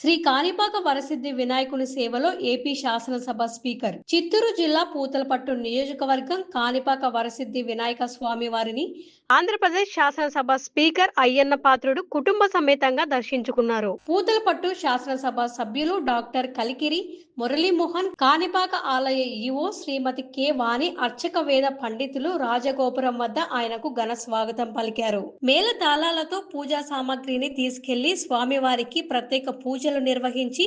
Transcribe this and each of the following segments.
శ్రీ కాణిపాక వరసిద్ధి వినాయకుని సేవలో ఏపీ శాసనసభ స్పీకర్ చిత్తూరు జిల్లా పూతలపట్టు నియోజకవర్గం కాణిపాక వరసిద్ధి వినాయక స్వామి వారిని ఆంధ్రప్రదేశ్ శాసనసభ స్పీకర్ అయ్యన్న పాత్రుడు కుటుంబ సమేతంగా దర్శించుకున్నారు. పూతలపట్టు శాసనసభ సభ్యులు డాక్టర్ కలికిరి మురళీమోహన్, కాణిపాక ఆలయ ఈవో శ్రీమతి కె వాణి, అర్చక వేద పండితులు రాజగోపురం వద్ద ఆయనకు ఘన స్వాగతం పలికారు. మేళ తాళాలతో పూజా సామాగ్రిని తీసుకెళ్లి స్వామివారికి ప్రత్యేక పూజలు నిర్వహించి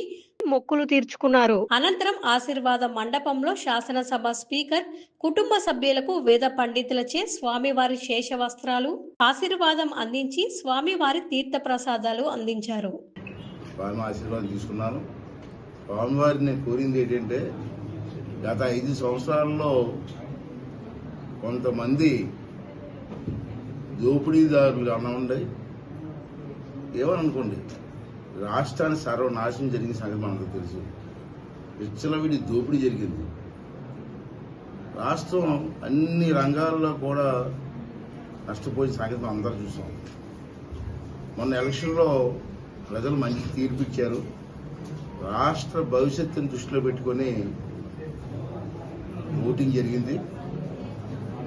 మొక్కులు తీర్చుకున్నారు. అనంతరం ఆశీర్వాద మండపంలో శాసనసభ స్పీకర్ కుటుంబ సభ్యులకు వేద పండితులచే స్వామివారి శేష వస్త్రాలు ఆశీర్వాదం అందించి స్వామివారి తీర్థ ప్రసాదాలు అందించారు. ఆశీర్వాదం తీసుకున్నాను. స్వామివారిని కోరింది ఏంటంటే, గత 5 సంవత్సరాల్లో కొంతమంది దోపిడీదారులు అనండి ఏమని అనుకోండి, రాష్ట్రాన్ని సర్వనాశనం జరిగిన సంగతి మనకు తెలుసు. విచ్చలవిడి దోపిడీ జరిగింది. రాష్ట్రం అన్ని రంగాల్లో కూడా నష్టపోయిన సంగతి మనం అందరూ చూసాం. మొన్న ఎలక్షన్లో ప్రజలు మంచి తీర్పు ఇచ్చారు. రాష్ట్ర భవిష్యత్తును దృష్టిలో పెట్టుకొని ఓటింగ్ జరిగింది.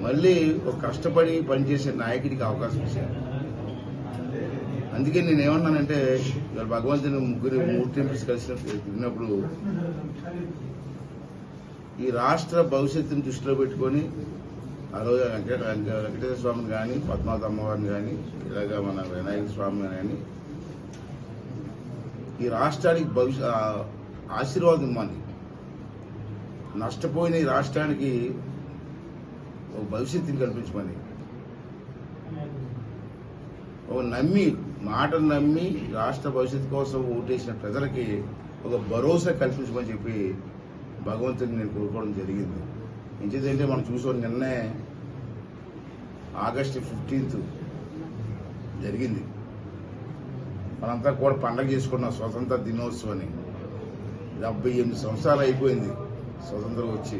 మళ్ళీ ఒక కష్టపడి పనిచేసే నాయకుడికి అవకాశం ఇచ్చారు. అందుకే నేను ఏమన్నానంటే, ఇవాళ భగవంతుని 3 టెంపుల్స్ కలిసినప్పుడు ఈ రాష్ట్ర భవిష్యత్తుని దృష్టిలో పెట్టుకొని ఆ రోజు వెంకటేశ్వర స్వామిని కానీ, పద్మావతి అమ్మవారిని కానీ, ఇలాగా మన వినాయక స్వామిని కానీ ఈ రాష్ట్రానికి ఆశీర్వాదం ఇవ్వాలి. నష్టపోయిన ఈ రాష్ట్రానికి ఒక భవిష్యత్తుని కల్పించమని, ఒక మాటను నమ్మి రాష్ట్ర భవిష్యత్తు కోసం ఓటేసిన ప్రజలకి ఒక భరోసా కల్పించమని చెప్పి భగవంతుని నేను కోరుకోవడం జరిగింది. ఎందుకంటే మనం చూసాం, నిన్నే ఆగస్టు 15th జరిగింది. మనంతా కూడా పండగ చేసుకున్నాం స్వతంత్ర దినోత్సవాన్ని. 78 సంవత్సరాలు అయిపోయింది స్వతంత్రం వచ్చి.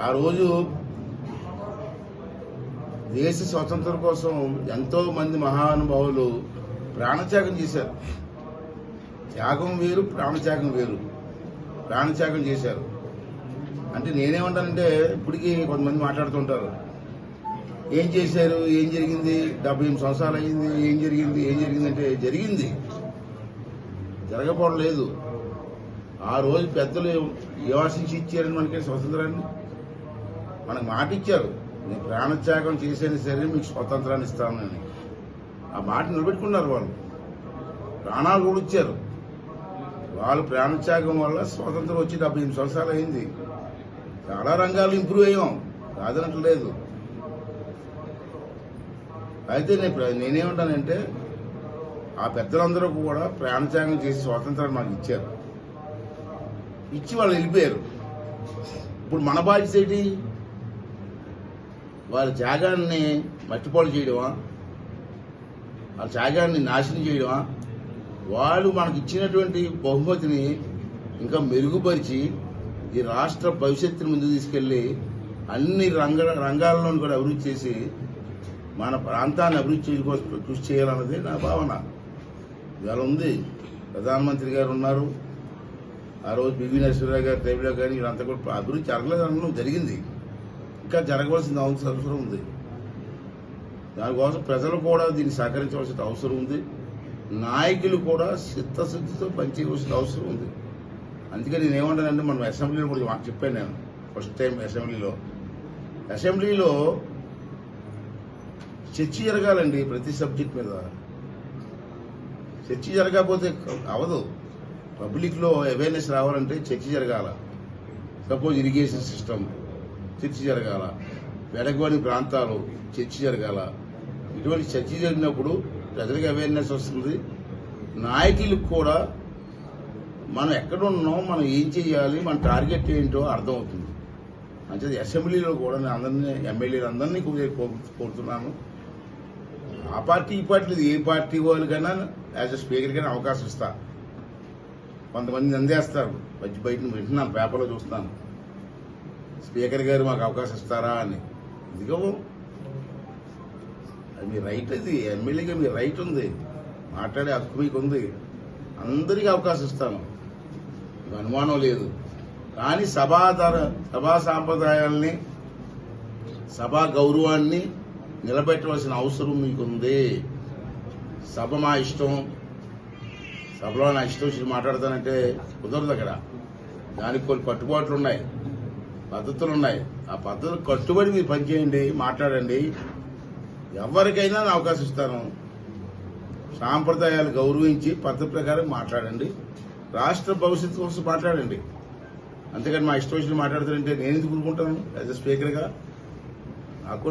ఆ రోజు దేశ స్వతంత్రం కోసం ఎంతో మంది మహానుభావులు ప్రాణత్యాగం చేశారు. త్యాగం వేరు, ప్రాణత్యాగం వేరు. ప్రాణత్యాగం చేశారు. అంటే నేనేమంటానంటే, ఇప్పటికీ కొంతమంది మాట్లాడుతుంటారు, ఏం చేశారు, ఏం జరిగింది, 78 సంవత్సరాలు అయింది, ఏం జరిగింది అంటే, జరిగింది, జరగకపోవడం లేదు. ఆ రోజు పెద్దలు యోచించి ఇచ్చారని మనకి స్వతంత్రాన్ని, మనకు మాట ఇచ్చారు, నేను ప్రాణత్యాగం చేసేది సరే మీకు స్వతంత్రాన్ని ఇస్తానని. ఆ మాట నిలబెట్టుకున్నారు. వాళ్ళు ప్రాణాలు కూడా ఇచ్చారు. వాళ్ళు ప్రాణత్యాగం వల్ల స్వతంత్రం వచ్చి 78 సంవత్సరాలు అయింది. చాలా రంగాలు ఇంప్రూవ్ అయ్యాం, కాదనట్లేదు. అయితే నేనేమంటానంటే, ఆ పెద్దలందరూ కూడా ప్రాణత్యాగం చేసి స్వాతంత్రాన్ని మాకు ఇచ్చారు. ఇచ్చి వాళ్ళు వెళ్ళిపోయారు. ఇప్పుడు మన బాధ్యత ఏంటి? వాళ్ళ త్యాగాన్ని మట్టిపాలు చేయడమా, వాళ్ళ త్యాగాన్ని నాశనం చేయడమా? వాళ్ళు మనకి ఇచ్చినటువంటి బహుమతిని ఇంకా మెరుగుపరిచి ఈ రాష్ట్ర భవిష్యత్తుని ముందుకు తీసుకెళ్లి అన్ని రంగాల్లో కూడా అభివృద్ధి చేసి మన ప్రాంతాన్ని అభివృద్ధి కోసం కృషి చేయాలన్నది నా భావన. ఇవాళ ఉంది, ప్రధానమంత్రి గారు ఉన్నారు. ఆ రోజు పివి నరసింహరావు గారి టైంలో కానీ వీళ్ళంతా కూడా అభివృద్ధి జరగలేదనడం జరిగింది. ఇంకా జరగవలసిన అవసరం ఉంది. దానికోసం ప్రజలు కూడా దీన్ని సహకరించవలసిన అవసరం ఉంది. నాయకులు కూడా చిత్తశుద్ధితో పనిచేయవలసిన అవసరం ఉంది. అందుకే నేను ఏమంటానంటే, మనం అసెంబ్లీలో కూడా చెప్పాను. నేను ఫస్ట్ టైం అసెంబ్లీలో చర్చ జరగాలండి. ప్రతి సబ్జెక్ట్ మీద చర్చ జరగకపోతే అవదు. పబ్లిక్లో అవేర్నెస్ రావాలంటే చర్చ జరగాల. సపోజ్ ఇరిగేషన్ సిస్టమ్ చర్చ జరగాల, వెడగోని ప్రాంతాలు చర్చ జరగాల. ఇటువంటి చర్చ జరిగినప్పుడు ప్రజలకు అవేర్నెస్ వస్తుంది. నాయకులకు కూడా మనం ఎక్కడున్నాం, మనం ఏం చేయాలి, మన టార్గెట్ ఏంటో అర్థమవుతుంది. అంటే అసెంబ్లీలో కూడా నేను అందరినీ, ఎమ్మెల్యేలు అందరినీ కోరుతున్నాను. ఆ పార్టీ ఈ పార్టీ లేదు, ఏ పార్టీ వాళ్ళకైనా యాజ్ అ స్పీకర్కైనా అవకాశం ఇస్తా. కొంతమంది నందేస్తారు, బయట వింటున్నాను, పేపర్లో చూస్తాను, స్పీకర్ గారు మాకు అవకాశం ఇస్తారా అని. ఇదిగో అది మీ రైట్. అది ఎమ్మెల్యేగా మీ రైట్ ఉంది, మాట్లాడే హక్కు మీకు ఉంది. అందరికీ అవకాశం ఇస్తాను, అనుమానం లేదు. కానీ సభా సాంప్రదాయాల్ని, సభా గౌరవాన్ని నిలబెట్టవలసిన అవసరం మీకుంది. సభ మా ఇష్టం, సభలో నా ఇష్టం వచ్చి మాట్లాడతానంటే కుదరదు. అక్కడ దానికి కొన్ని కట్టుబాట్లు ఉన్నాయి, పద్ధతులు ఉన్నాయి. ఆ పద్ధతులు కట్టుబడి మీరు పనిచేయండి, మాట్లాడండి. ఎవరికైనా నా అవకాశం ఇస్తాను. సాంప్రదాయాలు గౌరవించి పద్ధతి ప్రకారం మాట్లాడండి. రాష్ట్ర భవిష్యత్తు కోసం మాట్లాడండి. అంతేకాని మా ఇష్టం వచ్చి మాట్లాడుతానంటే నేను ఎందుకు ఊరుకుంటాను యాజ్ ఎ స్పీకర్గా? నాకు